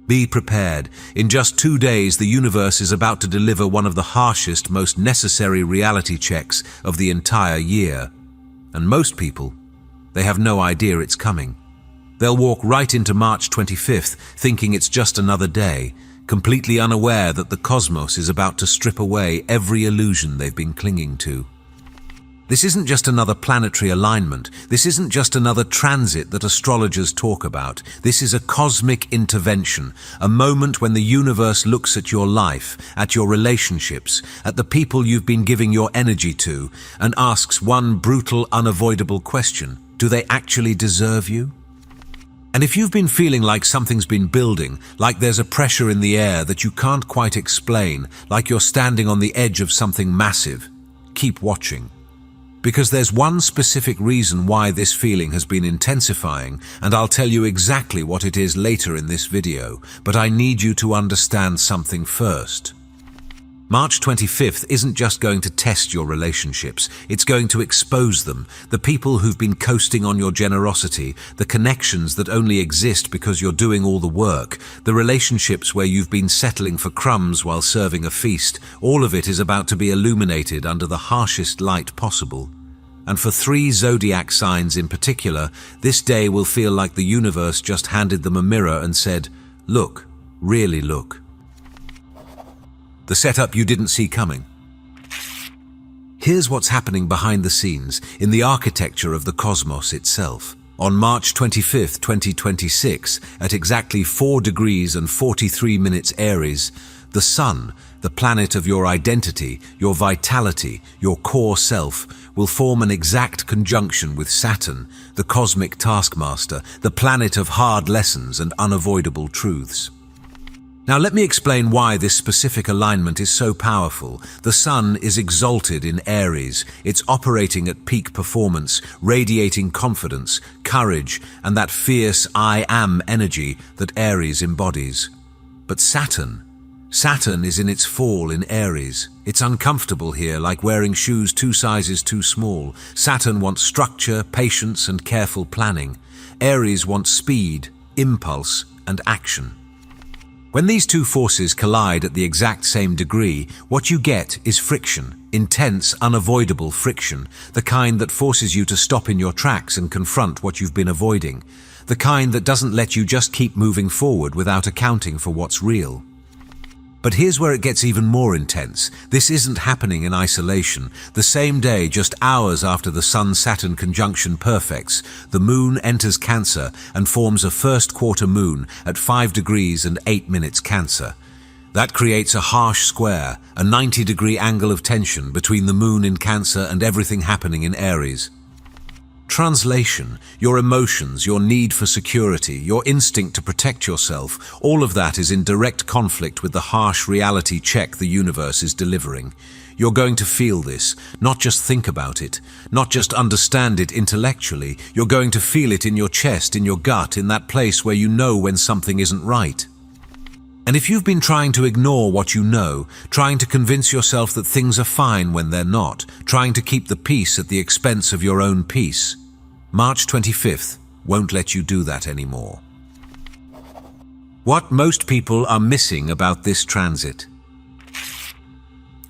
Be prepared. In just 2 days, the universe is about to deliver one of the harshest, most necessary reality checks of the entire year. And most people, they have no idea it's coming. They'll walk right into March 25th, thinking it's just another day, completely unaware that the cosmos is about to strip away every illusion they've been clinging to. This isn't just another planetary alignment. This isn't just another transit that astrologers talk about. This is a cosmic intervention, a moment when the universe looks at your life, at your relationships, at the people you've been giving your energy to, and asks one brutal, unavoidable question: do they actually deserve you? And if you've been feeling like something's been building, like there's a pressure in the air that you can't quite explain, like you're standing on the edge of something massive, keep watching. Because there's one specific reason why this feeling has been intensifying, and I'll tell you exactly what it is later in this video, but I need you to understand something first. March 25th isn't just going to test your relationships, it's going to expose them, the people who've been coasting on your generosity, the connections that only exist because you're doing all the work, the relationships where you've been settling for crumbs while serving a feast. All of it is about to be illuminated under the harshest light possible. And for 3 zodiac signs in particular, this day will feel like the universe just handed them a mirror and said, "Look, really look." The setup you didn't see coming. Here's what's happening behind the scenes, in the architecture of the cosmos itself. On March 25th, 2026, at exactly 4 degrees and 43 minutes Aries, the Sun, the planet of your identity, your vitality, your core self, will form an exact conjunction with Saturn, the cosmic taskmaster, the planet of hard lessons and unavoidable truths. Now let me explain why this specific alignment is so powerful. The Sun is exalted in Aries. It's operating at peak performance, radiating confidence, courage, and that fierce I am energy that Aries embodies. But Saturn is in its fall in Aries. It's uncomfortable here, like wearing shoes 2 sizes too small. Saturn wants structure, patience, and careful planning. Aries wants speed, impulse, and action. When these 2 forces collide at the exact same degree, what you get is friction, intense, unavoidable friction, the kind that forces you to stop in your tracks and confront what you've been avoiding, the kind that doesn't let you just keep moving forward without accounting for what's real. But here's where it gets even more intense. This isn't happening in isolation. The same day, just hours after the Sun-Saturn conjunction perfects, the Moon enters Cancer and forms a first quarter moon at 5 degrees and 8 minutes Cancer. That creates a harsh square, a 90-degree angle of tension between the Moon in Cancer and everything happening in Aries. Translation, your emotions, your need for security, your instinct to protect yourself, all of that is in direct conflict with the harsh reality check the universe is delivering. You're going to feel this, not just think about it, not just understand it intellectually. You're going to feel it in your chest, in your gut, in that place where you know when something isn't right. And if you've been trying to ignore what you know, trying to convince yourself that things are fine when they're not, trying to keep the peace at the expense of your own peace, March 25th won't let you do that anymore. What most people are missing about this transit.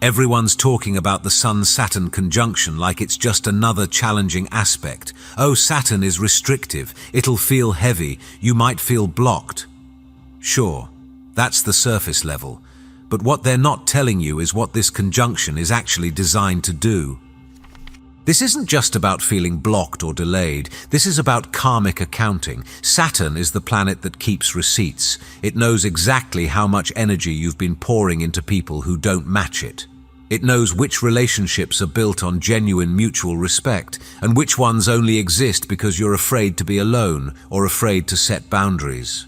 Everyone's talking about the Sun-Saturn conjunction like it's just another challenging aspect. Oh, Saturn is restrictive, it'll feel heavy, you might feel blocked. Sure, that's the surface level, but what they're not telling you is what this conjunction is actually designed to do. This isn't just about feeling blocked or delayed. This is about karmic accounting. Saturn is the planet that keeps receipts. It knows exactly how much energy you've been pouring into people who don't match it. It knows which relationships are built on genuine mutual respect and which ones only exist because you're afraid to be alone or afraid to set boundaries.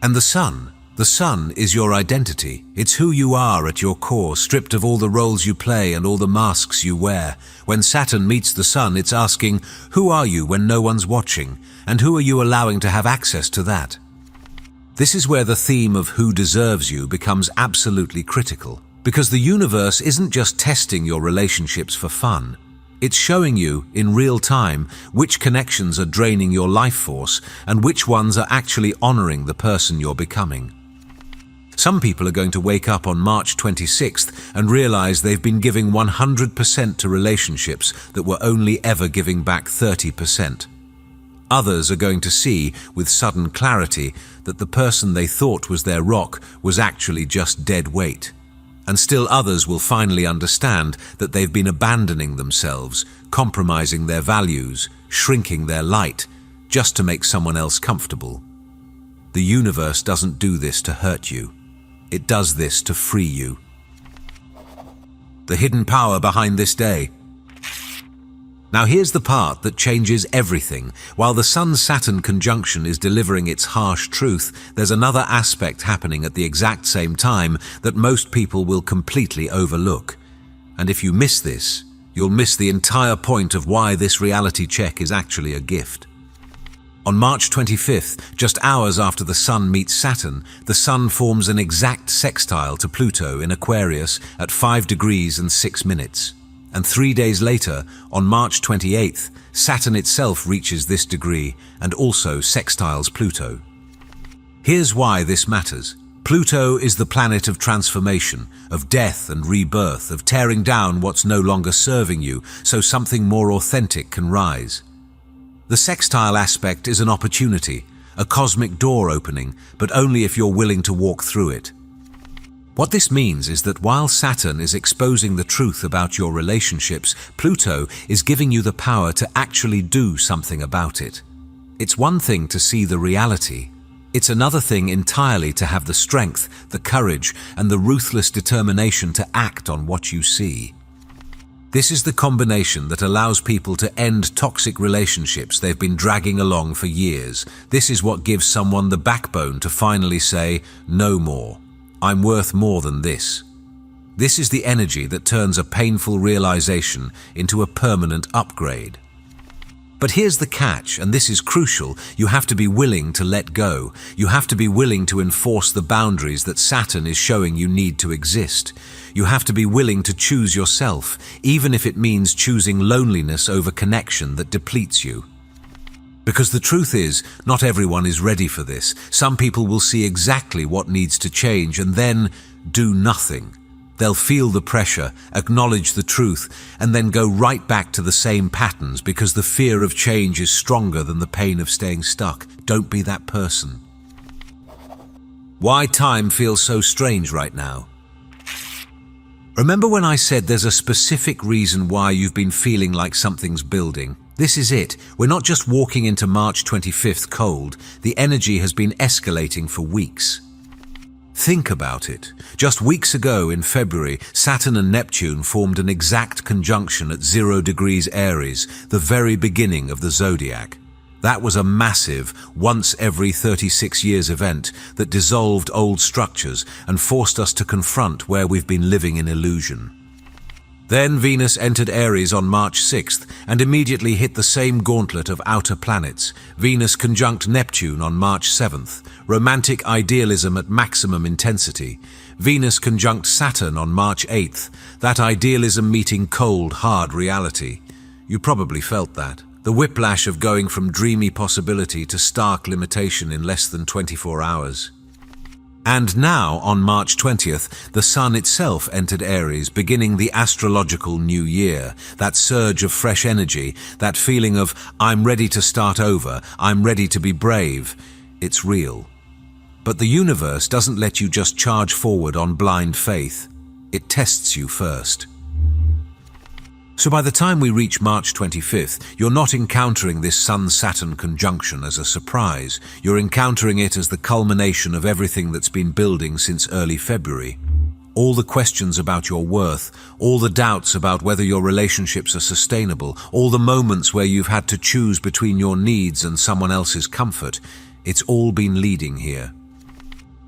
And the Sun is your identity. It's who you are at your core, stripped of all the roles you play and all the masks you wear. When Saturn meets the Sun, it's asking, who are you when no one's watching? And who are you allowing to have access to that? This is where the theme of who deserves you becomes absolutely critical. Because the universe isn't just testing your relationships for fun. It's showing you, in real time, which connections are draining your life force and which ones are actually honoring the person you're becoming. Some people are going to wake up on March 26th and realize they've been giving 100% to relationships that were only ever giving back 30%. Others are going to see, with sudden clarity, that the person they thought was their rock was actually just dead weight. And still others will finally understand that they've been abandoning themselves, compromising their values, shrinking their light, just to make someone else comfortable. The universe doesn't do this to hurt you. It does this to free you. The hidden power behind this day. Now here's the part that changes everything. While the Sun-Saturn conjunction is delivering its harsh truth, there's another aspect happening at the exact same time that most people will completely overlook. And if you miss this, you'll miss the entire point of why this reality check is actually a gift. On March 25th, just hours after the Sun meets Saturn, the Sun forms an exact sextile to Pluto in Aquarius at 5 degrees and 6 minutes. And 3 days later, on March 28th, Saturn itself reaches this degree and also sextiles Pluto. Here's why this matters. Pluto is the planet of transformation, of death and rebirth, of tearing down what's no longer serving you so something more authentic can rise. The sextile aspect is an opportunity, a cosmic door opening, but only if you're willing to walk through it. What this means is that while Saturn is exposing the truth about your relationships, Pluto is giving you the power to actually do something about it. It's one thing to see the reality. It's another thing entirely to have the strength, the courage, and the ruthless determination to act on what you see. This is the combination that allows people to end toxic relationships they've been dragging along for years. This is what gives someone the backbone to finally say, "No more. I'm worth more than this." This is the energy that turns a painful realization into a permanent upgrade. But here's the catch, and this is crucial. You have to be willing to let go. You have to be willing to enforce the boundaries that Saturn is showing you need to exist. You have to be willing to choose yourself, even if it means choosing loneliness over connection that depletes you. Because the truth is, not everyone is ready for this. Some people will see exactly what needs to change and then do nothing. They'll feel the pressure, acknowledge the truth, and then go right back to the same patterns because the fear of change is stronger than the pain of staying stuck. Don't be that person. Why time feels so strange right now? Remember when I said there's a specific reason why you've been feeling like something's building? This is it. We're not just walking into March 25th cold. The energy has been escalating for weeks. Think about it. Just weeks ago in February, Saturn and Neptune formed an exact conjunction at 0 degrees Aries, the very beginning of the Zodiac. That was a massive, once every 36 years event that dissolved old structures and forced us to confront where we've been living in illusion. Then Venus entered Aries on March 6th and immediately hit the same gauntlet of outer planets. Venus conjunct Neptune on March 7th, romantic idealism at maximum intensity. Venus conjunct Saturn on March 8th, that idealism meeting cold, hard reality. You probably felt that. The whiplash of going from dreamy possibility to stark limitation in less than 24 hours. And now, on March 20th, the Sun itself entered Aries, beginning the astrological new year. That surge of fresh energy, that feeling of, I'm ready to start over, I'm ready to be brave. It's real. But the universe doesn't let you just charge forward on blind faith. It tests you first. So by the time we reach March 25th, you're not encountering this Sun-Saturn conjunction as a surprise. You're encountering it as the culmination of everything that's been building since early February. All the questions about your worth, all the doubts about whether your relationships are sustainable, all the moments where you've had to choose between your needs and someone else's comfort, it's all been leading here.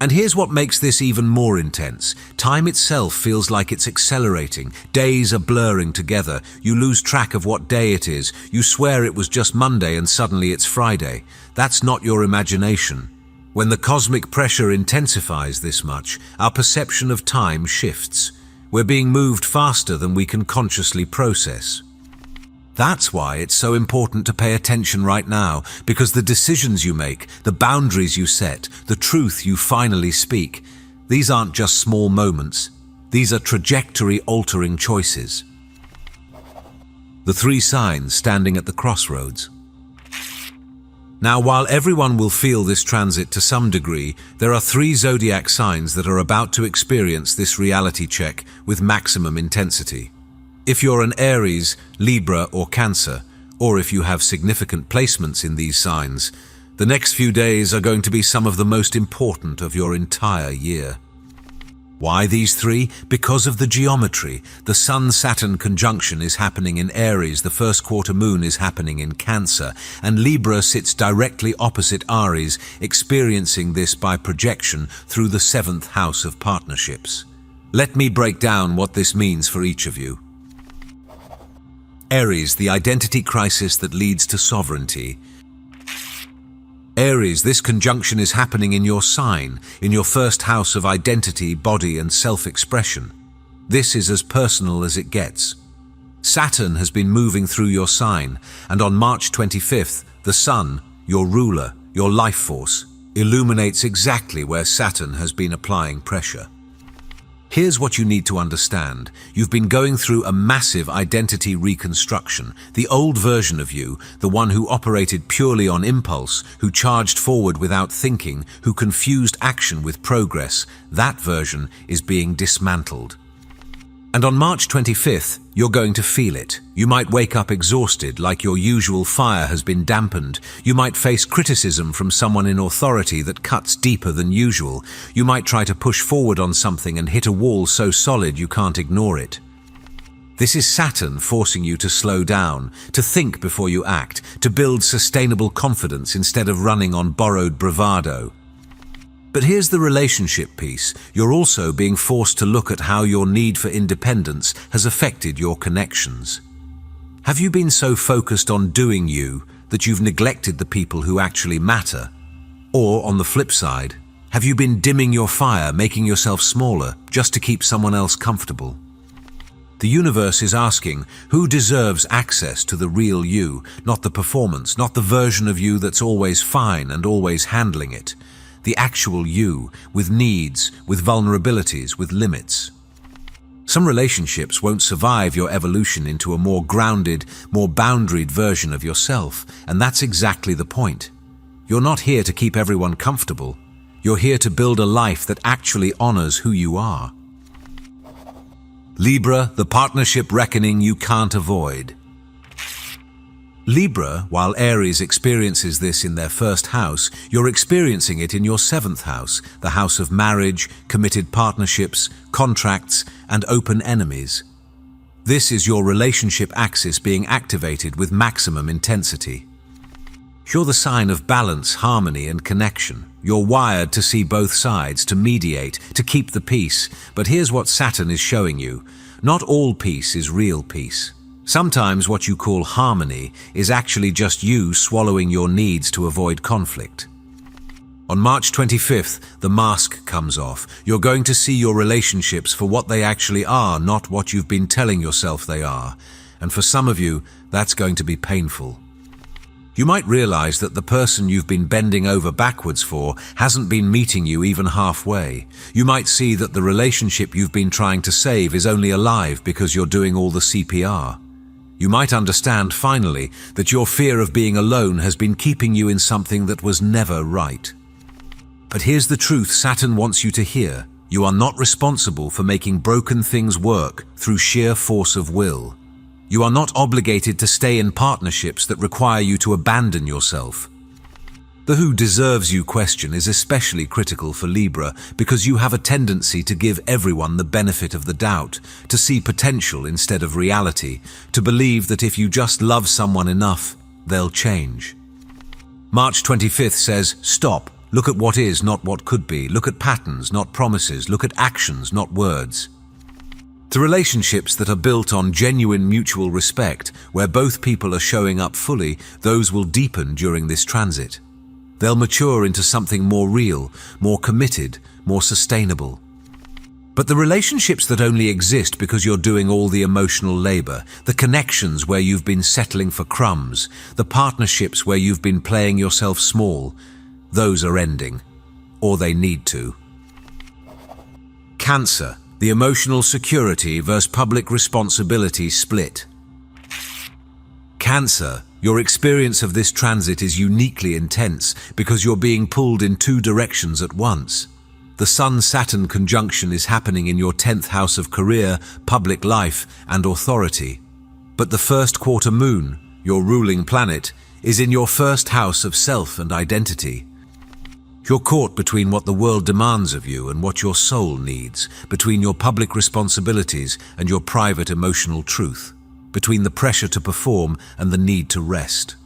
And here's what makes this even more intense. Time itself feels like it's accelerating. Days are blurring together. You lose track of what day it is. You swear it was just Monday and suddenly it's Friday. That's not your imagination. When the cosmic pressure intensifies this much, our perception of time shifts. We're being moved faster than we can consciously process. That's why it's so important to pay attention right now, because the decisions you make, the boundaries you set, the truth you finally speak, these aren't just small moments. These are trajectory-altering choices. The 3 signs standing at the crossroads. Now, while everyone will feel this transit to some degree, there are 3 zodiac signs that are about to experience this reality check with maximum intensity. If you're an Aries, Libra, or Cancer, or if you have significant placements in these signs, the next few days are going to be some of the most important of your entire year. Why these 3? Because of the geometry. The Sun-Saturn conjunction is happening in Aries, the first quarter moon is happening in Cancer, and Libra sits directly opposite Aries, experiencing this by projection through the 7th house of partnerships. Let me break down what this means for each of you. Aries, the identity crisis that leads to sovereignty. Aries, this conjunction is happening in your sign, in your first house of identity, body, and self-expression. This is as personal as it gets. Saturn has been moving through your sign, and on March 25th, the Sun, your ruler, your life force, illuminates exactly where Saturn has been applying pressure. Here's what you need to understand. You've been going through a massive identity reconstruction. The old version of you, the one who operated purely on impulse, who charged forward without thinking, who confused action with progress, that version is being dismantled. And on March 25th, you're going to feel it. You might wake up exhausted, like your usual fire has been dampened. You might face criticism from someone in authority that cuts deeper than usual. You might try to push forward on something and hit a wall so solid you can't ignore it. This is Saturn forcing you to slow down, to think before you act, to build sustainable confidence instead of running on borrowed bravado. But here's the relationship piece. You're also being forced to look at how your need for independence has affected your connections. Have you been so focused on doing you that you've neglected the people who actually matter? Or, on the flip side, have you been dimming your fire, making yourself smaller, just to keep someone else comfortable? The universe is asking, who deserves access to the real you, not the performance, not the version of you that's always fine and always handling it? The actual you, with needs, with vulnerabilities, with limits. Some relationships won't survive your evolution into a more grounded, more boundaried version of yourself, and that's exactly the point. You're not here to keep everyone comfortable. You're here to build a life that actually honors who you are. Libra, the partnership reckoning you can't avoid. Libra, while Aries experiences this in their first house, you're experiencing it in your 7th house, the house of marriage, committed partnerships, contracts, and open enemies. This is your relationship axis being activated with maximum intensity. You're the sign of balance, harmony, and connection. You're wired to see both sides, to mediate, to keep the peace. But here's what Saturn is showing you. Not all peace is real peace. Sometimes what you call harmony is actually just you swallowing your needs to avoid conflict. On March 25th, the mask comes off. You're going to see your relationships for what they actually are, not what you've been telling yourself they are. And for some of you, that's going to be painful. You might realize that the person you've been bending over backwards for hasn't been meeting you even halfway. You might see that the relationship you've been trying to save is only alive because you're doing all the CPR. You might understand, finally, that your fear of being alone has been keeping you in something that was never right. But here's the truth Saturn wants you to hear. You are not responsible for making broken things work through sheer force of will. You are not obligated to stay in partnerships that require you to abandon yourself. The who deserves you question is especially critical for Libra because you have a tendency to give everyone the benefit of the doubt, to see potential instead of reality, to believe that if you just love someone enough, they'll change. March 25th says, stop, look at what is, not what could be, look at patterns, not promises, look at actions, not words. To relationships that are built on genuine mutual respect, where both people are showing up fully, those will deepen during this transit. They'll mature into something more real, more committed, more sustainable. But the relationships that only exist because you're doing all the emotional labor, the connections where you've been settling for crumbs, the partnerships where you've been playing yourself small, those are ending. Or they need to. Cancer, the emotional security versus public responsibility split. Cancer, your experience of this transit is uniquely intense because you're being pulled in two directions at once. The Sun-Saturn conjunction is happening in your 10th house of career, public life, and authority. But the first quarter moon, your ruling planet, is in your first house of self and identity. You're caught between what the world demands of you and what your soul needs, between your public responsibilities and your private emotional truth, between the pressure to perform and the need to rest.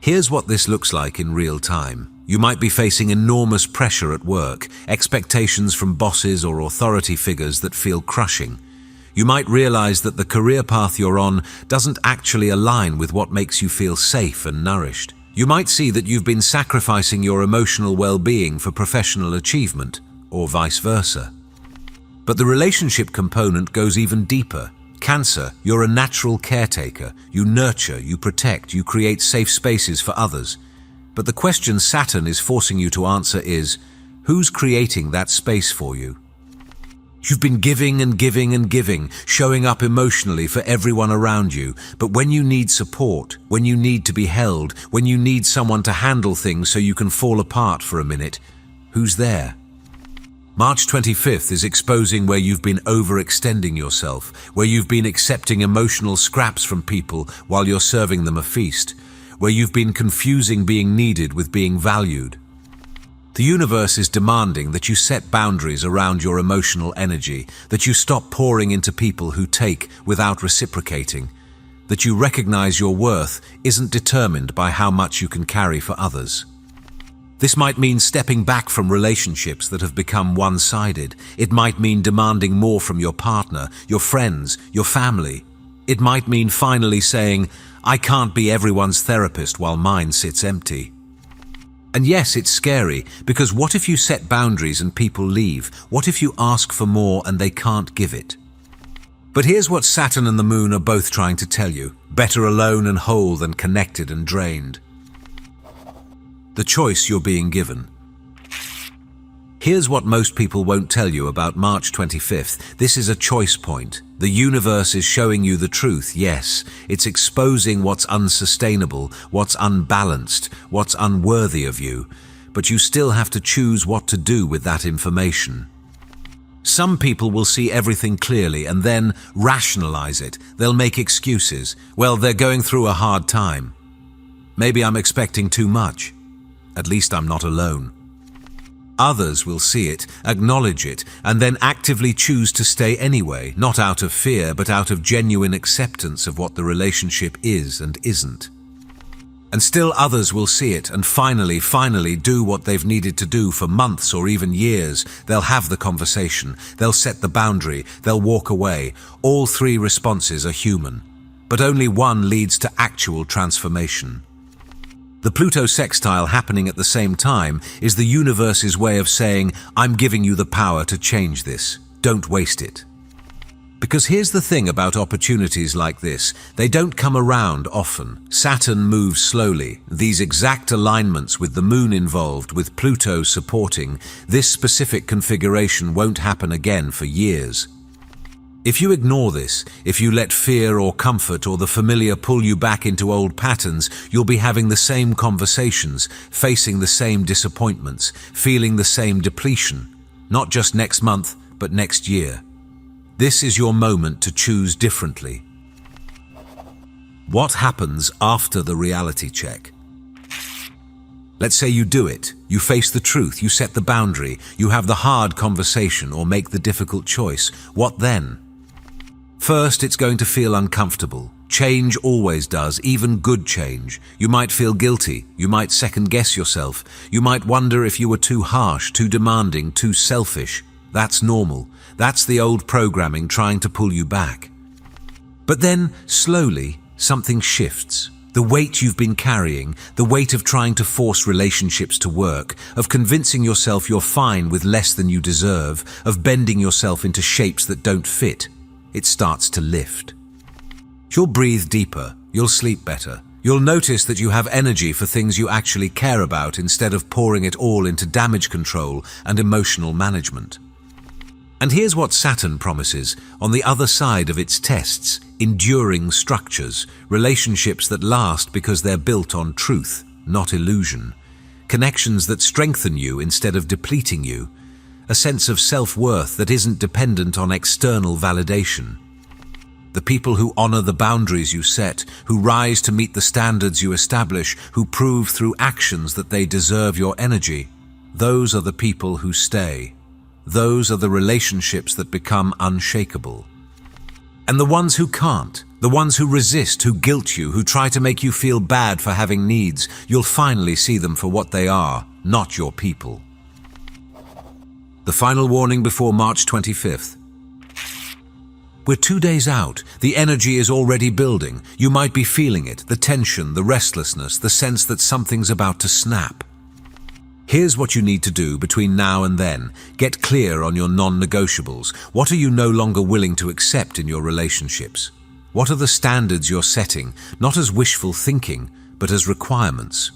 Here's what this looks like in real time. You might be facing enormous pressure at work, expectations from bosses or authority figures that feel crushing. You might realize that the career path you're on doesn't actually align with what makes you feel safe and nourished. You might see that you've been sacrificing your emotional well-being for professional achievement, or vice versa. But the relationship component goes even deeper. Cancer, you're a natural caretaker. You nurture, you protect, you create safe spaces for others. But the question Saturn is forcing you to answer is, who's creating that space for you? You've been giving and giving and giving, showing up emotionally for everyone around you, but when you need support, when you need to be held, when you need someone to handle things so you can fall apart for a minute, who's there? March 25th is exposing where you've been overextending yourself, where you've been accepting emotional scraps from people while you're serving them a feast, where you've been confusing being needed with being valued. The universe is demanding that you set boundaries around your emotional energy, that you stop pouring into people who take without reciprocating, that you recognize your worth isn't determined by how much you can carry for others. This might mean stepping back from relationships that have become one-sided. It might mean demanding more from your partner, your friends, your family. It might mean finally saying, I can't be everyone's therapist while mine sits empty. And yes, it's scary, because what if you set boundaries and people leave? What if you ask for more and they can't give it? But here's what Saturn and the Moon are both trying to tell you. Better alone and whole than connected and drained. The choice you're being given. Here's what most people won't tell you about March 25th. This is a choice point. The universe is showing you the truth, yes. It's exposing what's unsustainable, what's unbalanced, what's unworthy of you. But you still have to choose what to do with that information. Some people will see everything clearly and then rationalize it. They'll make excuses. Well, they're going through a hard time. Maybe I'm expecting too much. At least I'm not alone. Others will see it, acknowledge it, and then actively choose to stay anyway, not out of fear, but out of genuine acceptance of what the relationship is and isn't. And still others will see it and finally do what they've needed to do for months or even years. They'll have the conversation, they'll set the boundary, they'll walk away. All three responses are human, but only one leads to actual transformation. The Pluto sextile happening at the same time is the universe's way of saying, I'm giving you the power to change this. Don't waste it. Because here's the thing about opportunities like this, they don't come around often. Saturn moves slowly. These exact alignments with the Moon involved, with Pluto supporting, this specific configuration won't happen again for years. If you ignore this, if you let fear or comfort or the familiar pull you back into old patterns, you'll be having the same conversations, facing the same disappointments, feeling the same depletion, not just next month, but next year. This is your moment to choose differently. What happens after the reality check? Let's say you do it, you face the truth, you set the boundary, you have the hard conversation or make the difficult choice. What then? First, it's going to feel uncomfortable. Change always does, even good change. You might feel guilty, you might second-guess yourself, you might wonder if you were too harsh, too demanding, too selfish. That's normal. That's the old programming trying to pull you back. But then, slowly, something shifts. The weight you've been carrying, the weight of trying to force relationships to work, of convincing yourself you're fine with less than you deserve, of bending yourself into shapes that don't fit, it starts to lift. You'll breathe deeper, you'll sleep better. You'll notice that you have energy for things you actually care about instead of pouring it all into damage control and emotional management. And here's what Saturn promises on the other side of its tests: enduring structures, relationships that last because they're built on truth, not illusion, connections that strengthen you instead of depleting you, a sense of self-worth that isn't dependent on external validation. The people who honor the boundaries you set, who rise to meet the standards you establish, who prove through actions that they deserve your energy, those are the people who stay. Those are the relationships that become unshakable. And the ones who can't, the ones who resist, who guilt you, who try to make you feel bad for having needs, you'll finally see them for what they are, not your people. The final warning before March 25th. We're 2 days out. The energy is already building. You might be feeling it, the tension, the restlessness, the sense that something's about to snap. Here's what you need to do between now and then. Get clear on your non-negotiables. What are you no longer willing to accept in your relationships? What are the standards you're setting, not as wishful thinking, but as requirements?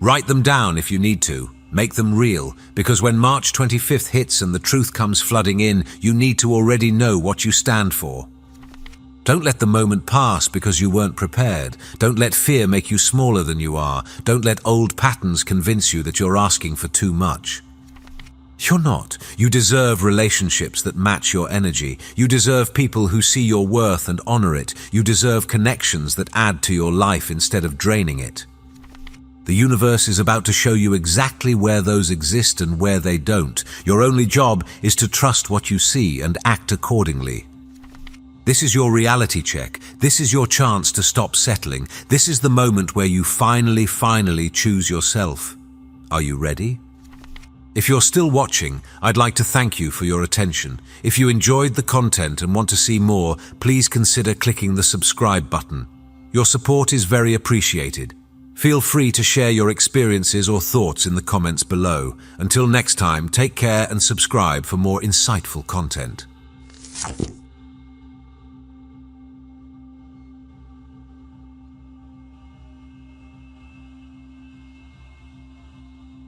Write them down if you need to. Make them real, because when March 25th hits and the truth comes flooding in, you need to already know what you stand for. Don't let the moment pass because you weren't prepared. Don't let fear make you smaller than you are. Don't let old patterns convince you that you're asking for too much. You're not. You deserve relationships that match your energy. You deserve people who see your worth and honor it. You deserve connections that add to your life instead of draining it. The universe is about to show you exactly where those exist and where they don't. Your only job is to trust what you see and act accordingly. This is your reality check. This is your chance to stop settling. This is the moment where you finally choose yourself. Are you ready? If you're still watching, I'd like to thank you for your attention. If you enjoyed the content and want to see more, please consider clicking the subscribe button. Your support is very appreciated. Feel free to share your experiences or thoughts in the comments below. Until next time, take care and subscribe for more insightful content.